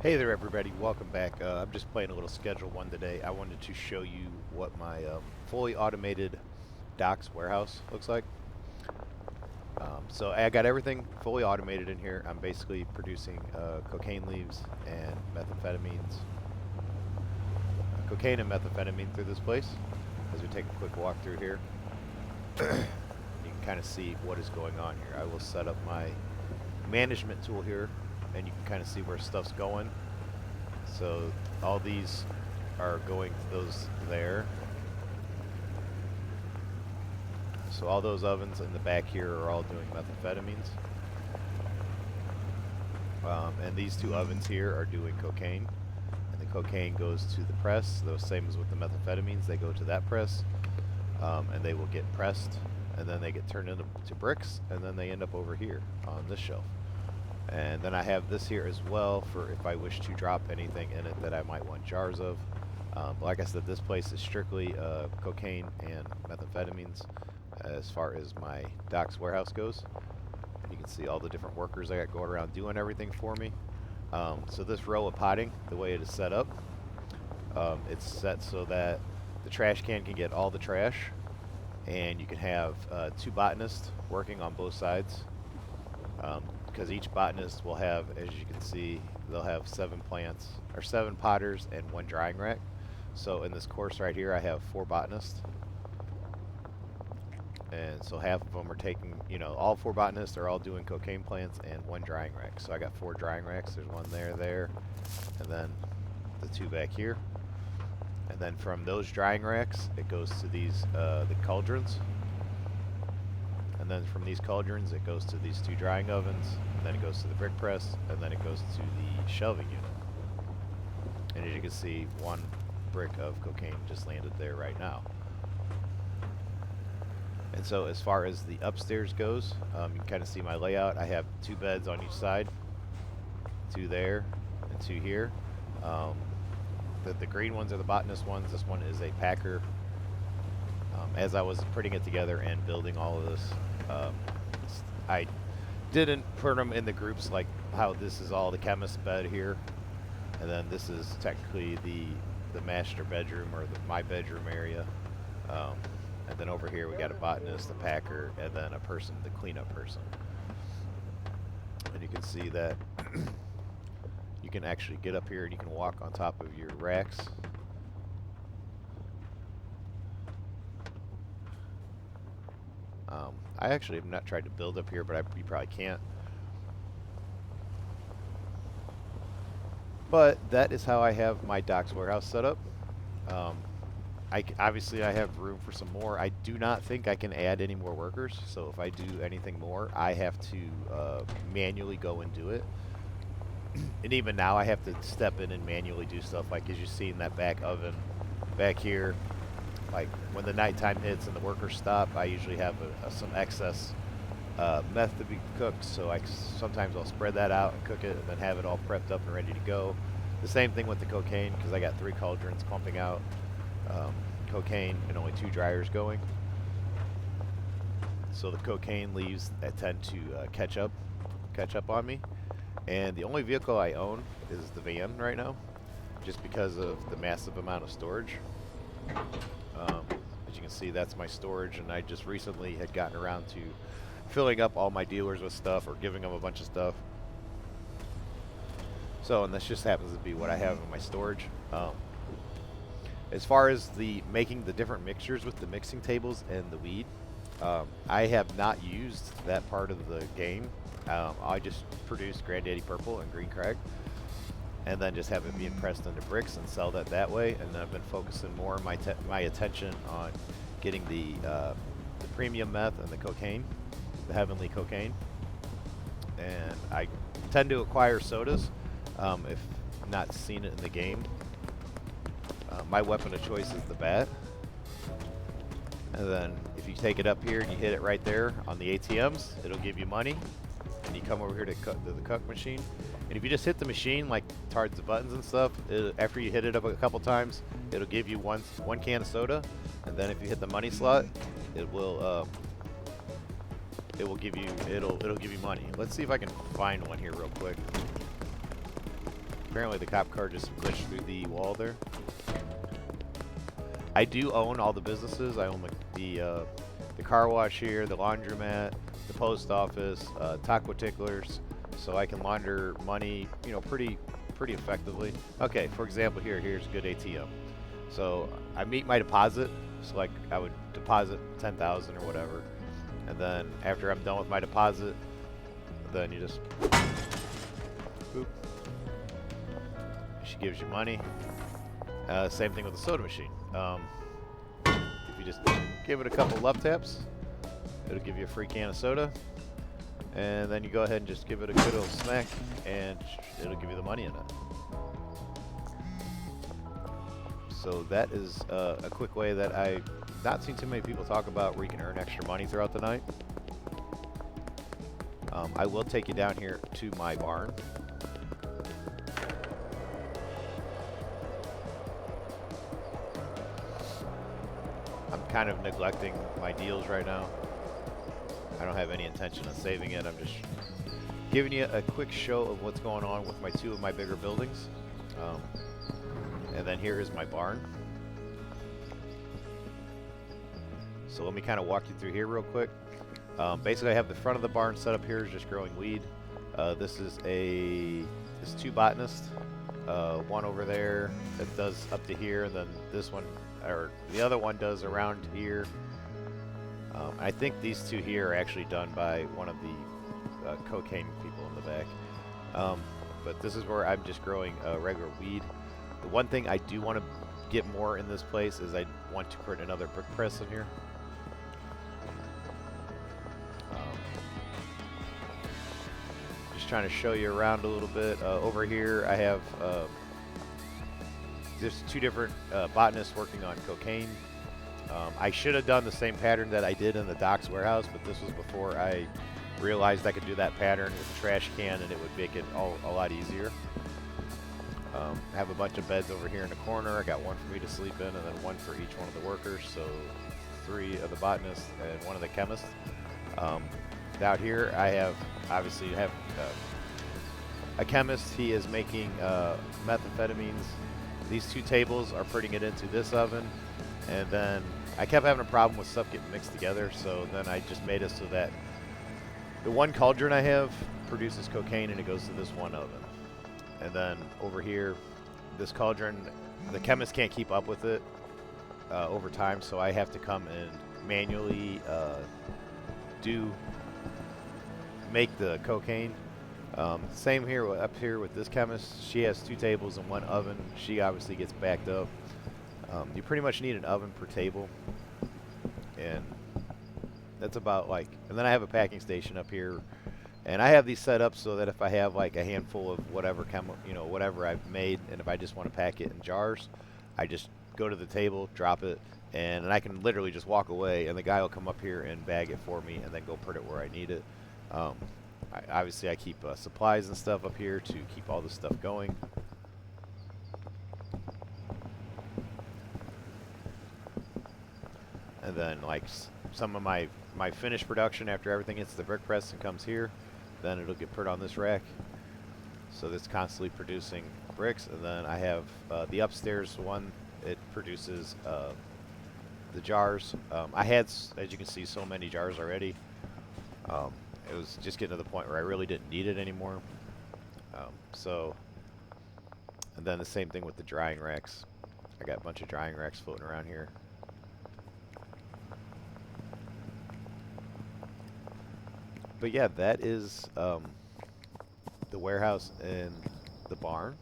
Hey there everybody, welcome back. I'm just playing a little Schedule 1 today. I wanted to show you what my fully automated docks warehouse looks like. So I got everything fully automated in here. I'm basically producing cocaine leaves and methamphetamines. Cocaine and methamphetamine through this place. As we take a quick walk through here, you can kind of see what is going on here. I will set up my management tool here and you can kind of see where stuff's going. So all these are going to those there. So all those ovens in the back here are all doing methamphetamines. And these two ovens here are doing cocaine. And the cocaine goes to the press. The same as with the methamphetamines, they go to that press. And they will get pressed. And then they get turned into bricks. And then they end up over here on this shelf. And then I have this here as well for if I wish to drop anything in it that I might want jars of. Like I said, this place is strictly cocaine and methamphetamines as far as my docks warehouse goes. And you can see all the different workers I got going around doing everything for me. So this row of potting, the way it is set up, it's set so that the trash can get all the trash, and you can have two botanists working on both sides. Because each botanist will have, as you can see, they'll have 7 plants, or 7 potters and 1 drying rack. So in this course right here, I have 4 botanists. And so half of them are taking, all 4 botanists are all doing cocaine plants and 1 drying rack. So I got 4 drying racks. There's 1 there, and then the 2 back here. And then from those drying racks, it goes to these, the cauldrons. And then from these cauldrons, it goes to these 2 drying ovens, and then it goes to the brick press, and then it goes to the shelving unit. And as you can see, 1 brick of cocaine just landed there right now. And so as far as the upstairs goes, you can kind of see my layout. I have 2 beds on each side, 2 there, and 2 here. The green ones are the botanist ones. This one is a packer. As I was putting it together and building all of this, I didn't put them in the groups like how this is all the chemist bed here, and then this is technically the master bedroom or my bedroom area, and then over here we got a botanist, a packer, and then a person, the cleanup person. And you can see that you can actually get up here and you can walk on top of your racks. I actually have not tried to build up here, but you probably can't. But that is how I have my docks warehouse set up. Obviously I have room for some more. I do not think I can add any more workers, so if I do anything more, I have to manually go and do it. And even now I have to step in and manually do stuff, like as you see in that back oven back here. Like when the nighttime hits and the workers stop, I usually have some excess meth to be cooked, so sometimes I'll spread that out and cook it and then have it all prepped up and ready to go. The same thing with the cocaine, because I got 3 cauldrons pumping out cocaine and only 2 dryers going. So the cocaine leaves that tend to catch up on me. And the only vehicle I own is the van right now, just because of the massive amount of storage. As you can see, that's my storage, and I just recently had gotten around to filling up all my dealers with stuff or giving them a bunch of stuff. So, and this just happens to be what I have in my storage. As far as making the different mixtures with the mixing tables and the weed, I have not used that part of the game. I just produce Granddaddy Purple and Green Crack, and then just have it being pressed into bricks and sell that way. And then I've been focusing more my attention on getting the premium meth and the cocaine, the heavenly cocaine. And I tend to acquire sodas, if not seen it in the game. My weapon of choice is the bat. And then if you take it up here and you hit it right there on the ATMs, it'll give you money. And you come over here to the cuck machine. And if you just hit the machine, like towards the buttons and stuff, after you hit it up a couple times, it'll give you one can of soda. And then if you hit the money slot, it'll give you money. Let's see if I can find one here real quick. Apparently the cop car just glitched through the wall there. I do own all the businesses. I own the car wash here, the laundromat, the post office, taco ticklers, so I can launder money, you know, pretty effectively. Okay, for example, here's a good ATM. So I meet my deposit, so like I would deposit 10,000 or whatever, and then after I'm done with my deposit, then you just boop. She gives you money. Same thing with the soda machine. If you just give it a couple love taps, it'll give you a free can of soda, and then you go ahead and just give it a good old smack, and it'll give you the money in it. So that is a quick way that I've not seen too many people talk about where you can earn extra money throughout the night. I will take you down here to my barn. I'm kind of neglecting my deals right now. I don't have any intention of saving it. I'm just giving you a quick show of what's going on with two of my bigger buildings. And then here is my barn. So let me kind of walk you through here real quick. Basically, I have the front of the barn set up here is just growing weed. This is two botanists. One over there that does up to here, and then this one, or the other one does around here. I think these two here are actually done by one of the cocaine people in the back. But this is where I'm just growing regular weed. The one thing I do want to get more in this place is I want to put another brick press in here. Just trying to show you around a little bit. Over here I have there's two different botanists working on cocaine. I should have done the same pattern that I did in the docks warehouse, but this was before I realized I could do that pattern with a trash can, and it would make it a lot easier. I have a bunch of beds over here in the corner. I got one for me to sleep in, and then one for each one of the workers. So 3 of the botanists and 1 of the chemists. Out here, I have obviously a chemist. He is making methamphetamines. These 2 tables are putting it into this oven, and then I kept having a problem with stuff getting mixed together. So then I just made it so that the one cauldron I have produces cocaine, and it goes to this one oven. And then over here, this cauldron, the chemist can't keep up with it over time, so I have to come and manually make the cocaine. Same here up here with this chemist. She has 2 tables and 1 oven. She obviously gets backed up. You pretty much need an oven per table, and that's about like. And then I have a packing station up here. And I have these set up so that if I have like a handful of whatever whatever I've made, and if I just want to pack it in jars, I just go to the table, drop it, and I can literally just walk away, and the guy will come up here and bag it for me, and then go put it where I need it. Obviously, I keep supplies and stuff up here to keep all this stuff going. And then like some of my finished production after everything hits the brick press and comes here, then it'll get put on this rack. So that's constantly producing bricks. And then I have the upstairs one. It produces the jars. I had, as you can see, so many jars already. It was just getting to the point where I really didn't need it anymore. And then the same thing with the drying racks. I got a bunch of drying racks floating around here. But yeah, that is the warehouse and the barn,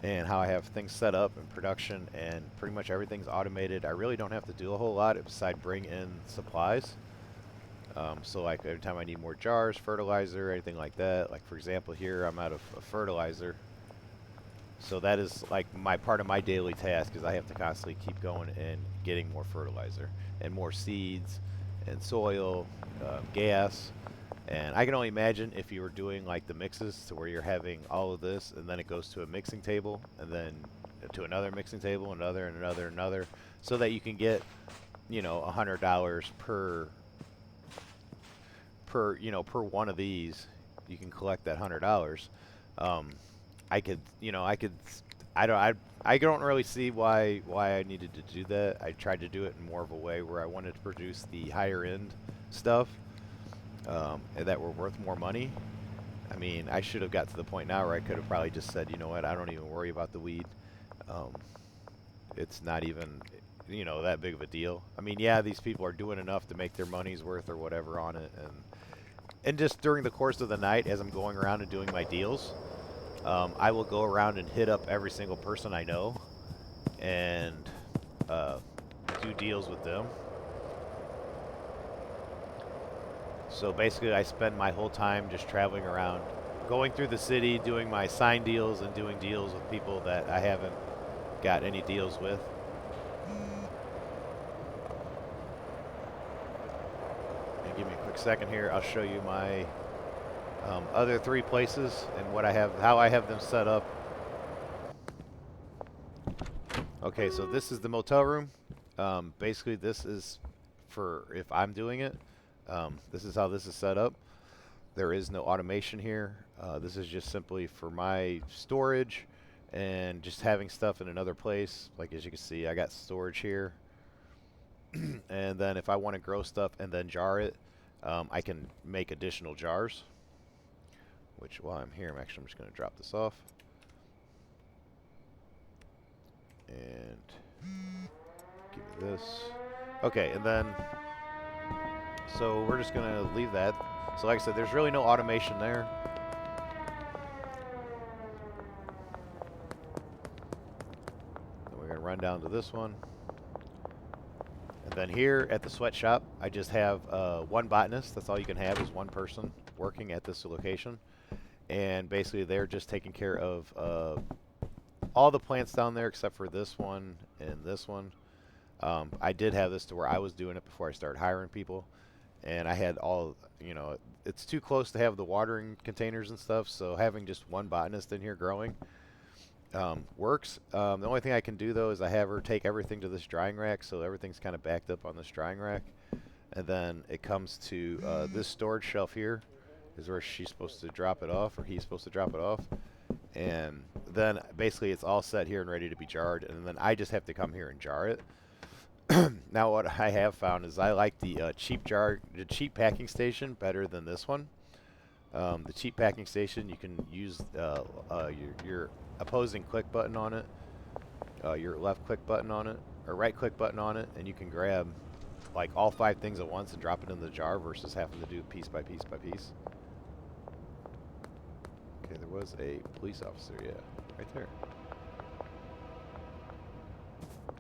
and how I have things set up in production, and pretty much everything's automated. I really don't have to do a whole lot besides bring in supplies. So like every time I need more jars, fertilizer, anything like that. Like for example here, I'm out of fertilizer. So that is like part of my daily task, is I have to constantly keep going and getting more fertilizer and more seeds and soil, gas. And I can only imagine if you were doing like the mixes to where you're having all of this, and then it goes to a mixing table, and then to another mixing table, another, and another, and another, so that you can get, you know, $100 per one of these. You can collect that $100. I could, you know, I don't really see why I needed to do that. I tried to do it in more of a way where I wanted to produce the higher end stuff and that were worth more money. I mean, I should have got to the point now where I could have probably just said, you know what, I don't even worry about the weed. Um, it's not even, you know, that big of a deal. I mean, yeah, these people are doing enough to make their money's worth or whatever on it, and just during the course of the night, as I'm going around and doing my deals, I will go around and hit up every single person I know and uh, do deals with them. So basically, I spend my whole time just traveling around, going through the city, doing my sign deals and doing deals with people that I haven't got any deals with. And give me a quick second here. I'll show you my other three places and what I have, how I have them set up. Okay, so this is the motel room. Basically, this is for if I'm doing it. This is how this is set up. There is no automation here. This is just simply for my storage and just having stuff in another place. Like as you can see, I got storage here. And then if I want to grow stuff and then jar it, I can make additional jars. Which while I'm here, I'm just going to drop this off. And give me this. Okay, and then so we're just going to leave that. So like I said, there's really no automation there. And we're going to run down to this one. And then here at the sweatshop, I just have one botanist. That's all you can have is one person working at this location. And basically they're just taking care of all the plants down there except for this one and this one. I did have this to where I was doing it before I started hiring people. And I had all, you know, it's too close to have the watering containers and stuff. So having just one botanist in here growing works. The only thing I can do though is I have her take everything to this drying rack, so everything's kind of backed up on this drying rack. And then it comes to this storage shelf here is where she's supposed to drop it off, or he's supposed to drop it off. And then basically it's all set here and ready to be jarred, and then I just have to come here and jar it. Now what I have found is I like the cheap packing station better than this one. The cheap packing station, you can use your opposing click button on it, your left click button on it, or right click button on it, and you can grab like all 5 things at once and drop it in the jar versus having to do piece by piece by piece. Okay, there was a police officer, yeah, right there.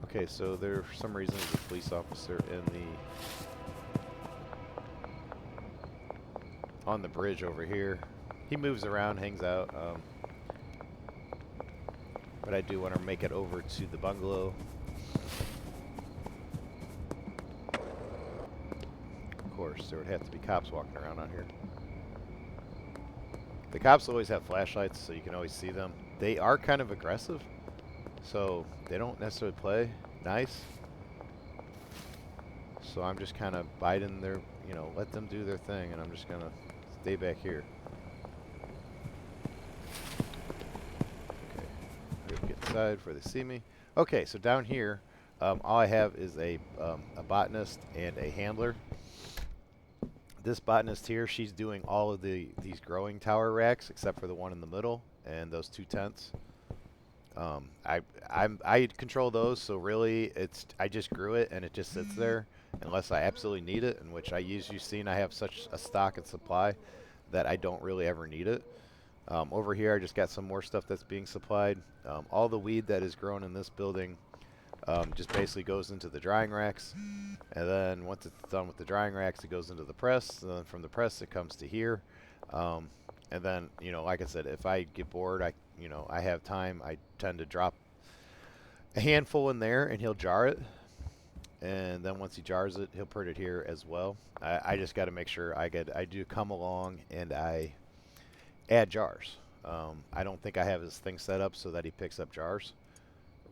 Okay, so there for some reason there's a police officer in on the bridge over here. He moves around, hangs out. But I do want to make it over to the bungalow. Of course, there would have to be cops walking around out here. The cops always have flashlights, so you can always see them. They are kind of aggressive, so they don't necessarily play nice. So I'm just kind of biding their, you know, let them do their thing, and I'm just going to stay back here. Get inside before they see me. Okay, so down here, all I have is a botanist and a handler. This botanist here, she's doing all of these growing tower racks except for the one in the middle and those 2 tents. I control those, so really I just grew it and it just sits there unless I absolutely need it, in which you've seen I have such a stock and supply that I don't really ever need it. Over here I just got some more stuff that's being supplied. All the weed that is grown in this building just basically goes into the drying racks, and then once it's done with the drying racks it goes into the press, and then from the press it comes to here. And then, you know, like I said, if I get bored, I have time, I tend to drop a handful in there and he'll jar it, and then once he jars it he'll put it here as well. I just got to make sure I do come along and I add jars. I don't think I have his thing set up so that he picks up jars.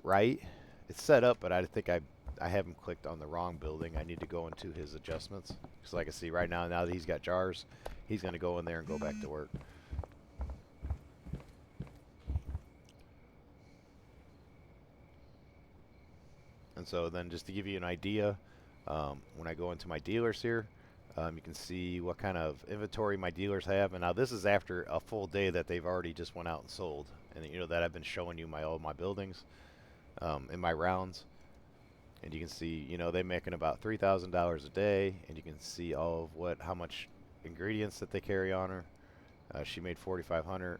Right? It's set up, but I think I have him clicked on the wrong building. I need to go into his adjustments. Because like I see right now that he's got jars, he's going to go in there and go back to work. And so then just to give you an idea, when I go into my dealers here, you can see what kind of inventory my dealers have. And now this is after a full day that they've already just went out and sold. And you know that I've been showing you all my buildings in my rounds. And you can see, you know, they're making about $3,000 a day. And you can see all of how much ingredients that they carry on her. She made 4,500.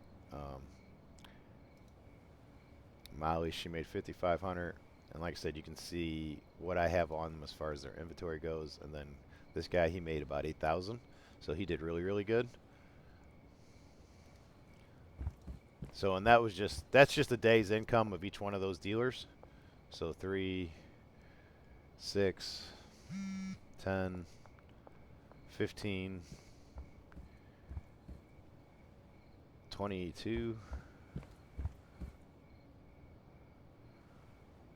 Molly, she made 5,500. And like I said, you can see what I have on them as far as their inventory goes. And then this guy, he made about 8,000. So he did really, really good. So, and that's just a day's income of each one of those dealers. So 3, 6, 10, 15, 22,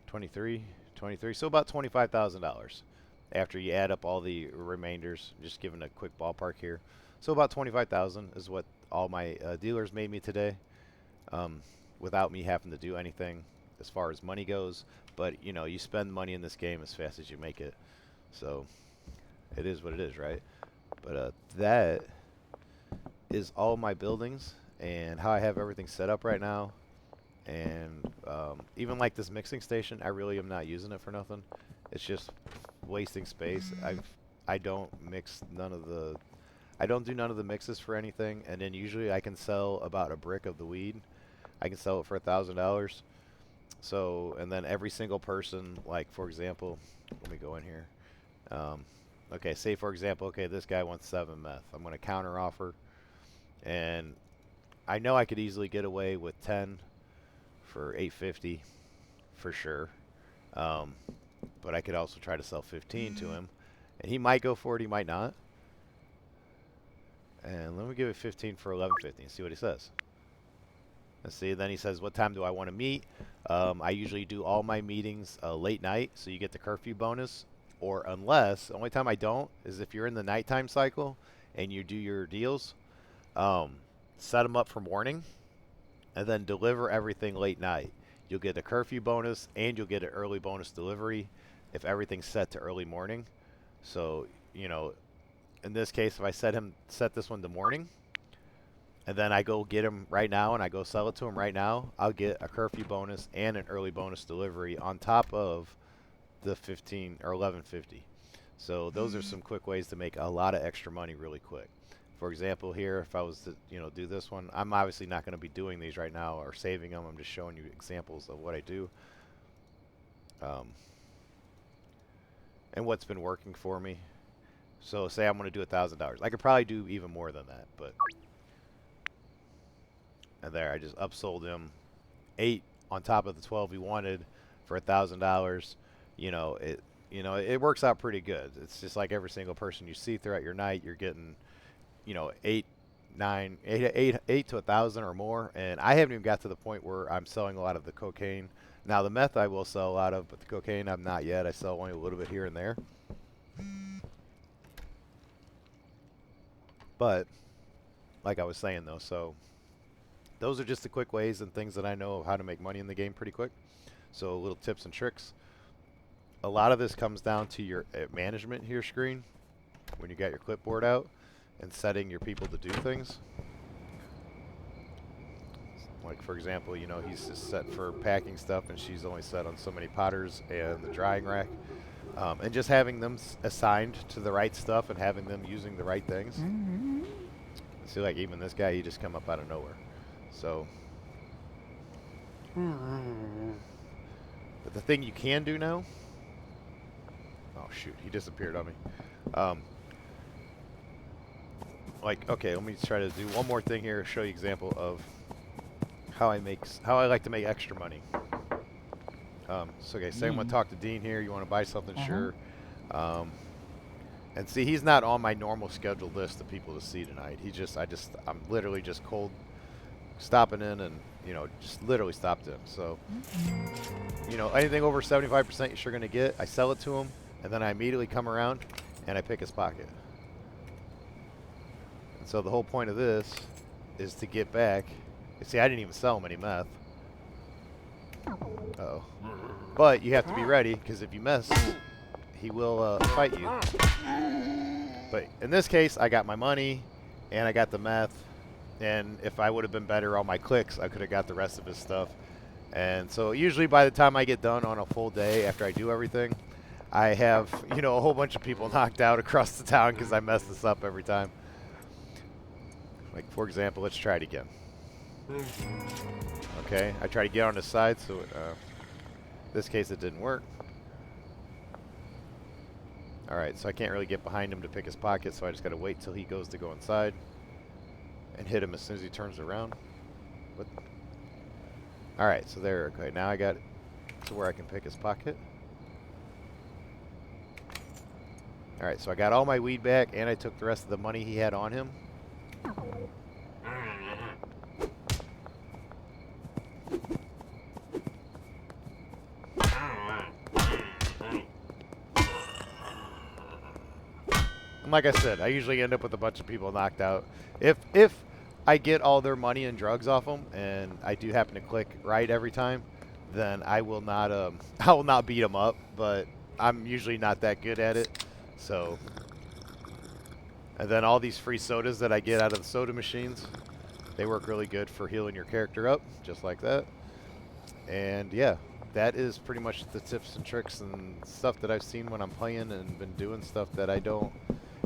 23, so about $25,000 after you add up all the remainders. Just giving a quick ballpark here. So about 25,000 is what all my dealers made me today, without me having to do anything as far as money goes. But you know, you spend money in this game as fast as you make it, so it is what it is, right? But that is all my buildings and how I have everything set up right now. And even like this mixing station, I really am not using it for nothing. It's just wasting space. I don't do none of the mixes for anything. And then usually I can sell about a brick of the weed. I can sell it for $1,000. So, and then every single person, like for example, let me go in here. Okay, say for example, okay, this guy wants 7 meth. I'm going to counter offer, and I know I could easily get away with 10 for $850 for sure. But I could also try to sell 15 to him, and he might go for it, he might not. And let me give it 15 for $11.50 and see what he says. Let's see. Then he says, what time do I want to meet? I usually do all my meetings late night, so you get the curfew bonus. Or unless, the only time I don't is if you're in the nighttime cycle and you do your deals, set them up for morning, and then deliver everything late night. You'll get a curfew bonus, and you'll get an early bonus delivery if everything's set to early morning. So, you know, in this case, if I set this one to morning, and then I go get him right now and I go sell it to him right now, I'll get a curfew bonus and an early bonus delivery on top of the 15 or 11.50. So those are some quick ways to make a lot of extra money really quick. For example, here, if I was to, you know, do this one, I'm obviously not going to be doing these right now or saving them. I'm just showing you examples of what I do, and what's been working for me. So say I'm going to do $1,000. I could probably do even more than that, but. And there, I just upsold him 8 on top of the 12 he wanted for $1,000. You know, it works out pretty good. It's just like every single person you see throughout your night, you're getting, you know, 8 to 1,000 or more. And I haven't even got to the point where I'm selling a lot of the cocaine. Now the meth I will sell a lot of, but the cocaine I'm not yet. I sell only a little bit here and there. But like I was saying though, so those are just the quick ways and things that I know of how to make money in the game pretty quick. So little tips and tricks. A lot of this comes down to your management here screen when you got your clipboard out and setting your people to do things. Like for example, you know, he's just set for packing stuff and she's only set on so many potters and the drying rack. And just having them assigned to the right stuff and having them using the right things. See, like even this guy, he just come up out of nowhere. So, but the thing you can do now, oh shoot, he disappeared on me. Like, okay, let me try to do one more thing here, show you example of how I like to make extra money. So okay, say I'm gonna talk to Dean here. You want to buy something? Sure. And see, he's not on my normal scheduled list of people to see tonight. I'm literally just cold stopping in and, you know, just literally stopped in. So, you know, anything over 75% you're sure going to get. I sell it to him, and then I immediately come around and I pick his pocket. And so the whole point of this is to get back. You see, I didn't even sell him any meth. Uh-oh. But you have to be ready, because if you miss, he will fight you. But in this case, I got my money, and I got the meth, and if I would have been better on my clicks, I could have got the rest of his stuff. And so usually by the time I get done on a full day after I do everything, I have, you know, a whole bunch of people knocked out across the town because I mess this up every time. Like, for example, let's try it again. Okay, I try to get on the side, so this case it didn't work. Alright, so I can't really get behind him to pick his pocket, so I just gotta wait till he goes to go inside and hit him as soon as he turns around. What? Alright, so there, okay, now I got it to where I can pick his pocket. Alright, so I got all my weed back, and I took the rest of the money he had on him. And like I said, I usually end up with a bunch of people knocked out. If I get all their money and drugs off them, and I do happen to click right every time, then I will not I will not beat them up. But I'm usually not that good at it. So, and then all these free sodas that I get out of the soda machines, they work really good for healing your character up, just like that. And yeah, that is pretty much the tips and tricks and stuff that I've seen when I'm playing and been doing stuff that I don't,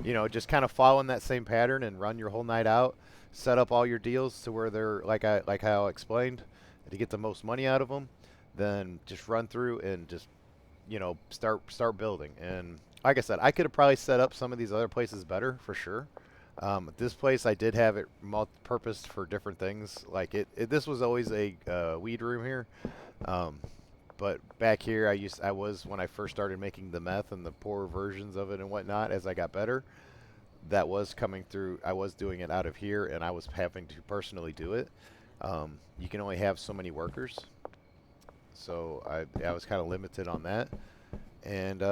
you know, just kind of following that same pattern and run your whole night out, set up all your deals to where they're like how I explained, to get the most money out of them, then just run through and just, you know, start building. And like I said, I could have probably set up some of these other places better for sure. This place I did have it multi-purposed for different things. Like this was always a weed room here. Um, but back here, I was when I first started making the meth and the poorer versions of it and whatnot. As I got better, that was coming through. I was doing it out of here, and I was having to personally do it. You can only have so many workers, so I was kind of limited on that. And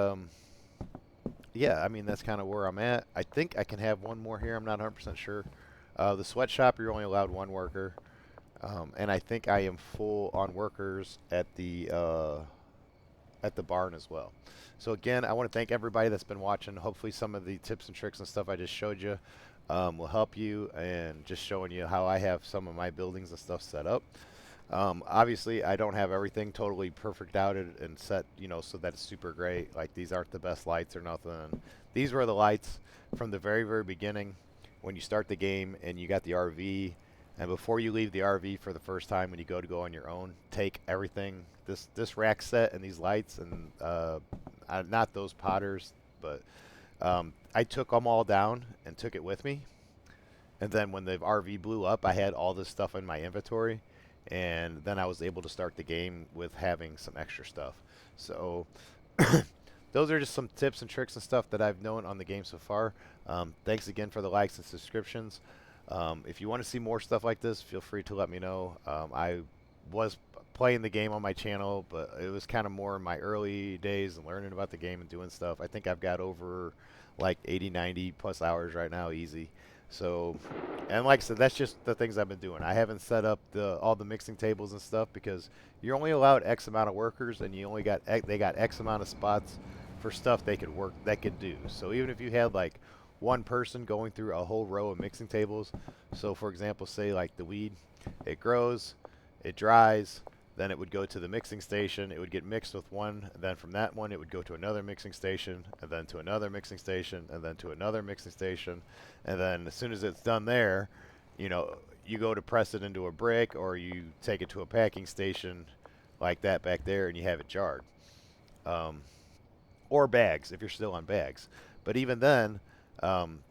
yeah, I mean that's kind of where I'm at. I think I can have one more here. I'm not 100% sure. The sweatshop, you're only allowed one worker. And I think I am full on workers at the barn as well. So again, I want to thank everybody that's been watching. Hopefully some of the tips and tricks and stuff I just showed you will help you, and just showing you how I have some of my buildings and stuff set up. Obviously, I don't have everything totally perfect out and set, you know, so that's super great. Like, these aren't the best lights or nothing. These were the lights from the very, very beginning when you start the game and you got the RV. And before you leave the RV for the first time, when you go on your own, take everything, this rack set and these lights, and not those potters, but I took them all down and took it with me. And then when the RV blew up, I had all this stuff in my inventory, and then I was able to start the game with having some extra stuff. So those are just some tips and tricks and stuff that I've known on the game so far. Thanks again for the likes and subscriptions. If you want to see more stuff like this, feel free to let me know. I was playing the game on my channel, but it was kind of more in my early days and learning about the game and doing stuff. I think I've got over like 80, 90 plus hours right now, easy. So, and like I said, that's just the things I've been doing. I haven't set up all the mixing tables and stuff because you're only allowed X amount of workers, and you only got they got X amount of spots for stuff they could work that could do. So even if you had like one person going through a whole row of mixing tables, so for example, say like the weed, it grows, it dries, then it would go to the mixing station, it would get mixed with one, and then from that one it would go to another mixing station, and then to another mixing station, and then to another mixing station, and then as soon as it's done there, you know, you go to press it into a brick, or you take it to a packing station like that back there, and you have it jarred. Or bags, if you're still on bags. But even then,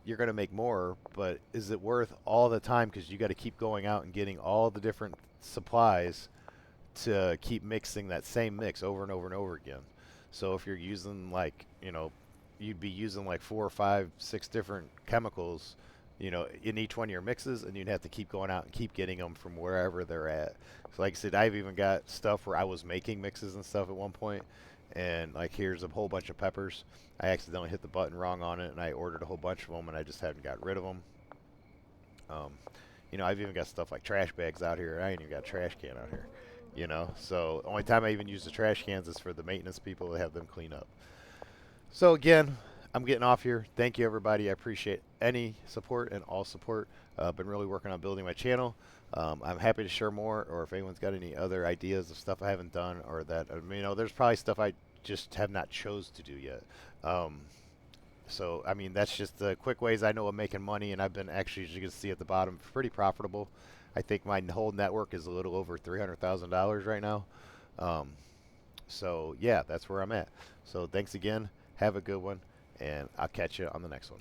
you're going to make more, but is it worth all the time, because you got to keep going out and getting all the different supplies to keep mixing that same mix over and over and over again. So if you're using, like, you know, you'd be using like 4 or 5, 6 different chemicals, you know, in each one of your mixes, and you'd have to keep going out and keep getting them from wherever they're at. So like I said, I've even got stuff where I was making mixes and stuff at one point, and like, here's a whole bunch of peppers. I accidentally hit the button wrong on it, and I ordered a whole bunch of them, and I just hadn't got rid of them. You know, I've even got stuff like trash bags out here. I ain't even got a trash can out here. you know. So only time I even use the trash cans is for the maintenance people to have them clean up. So again, I'm getting off here. Thank you, everybody. I appreciate any support and all support. Been really working on building my channel. I'm happy to share more, or if anyone's got any other ideas of stuff I haven't done, or that you know, there's probably stuff I just have not chose to do yet. Um, so I mean, that's just the quick ways I know I'm making money, and I've been actually, as you can see at the bottom, pretty profitable. I think my whole network is a little over $300,000 right now. Um, so yeah, that's where I'm at. So thanks again. Have a good one, and I'll catch you on the next one.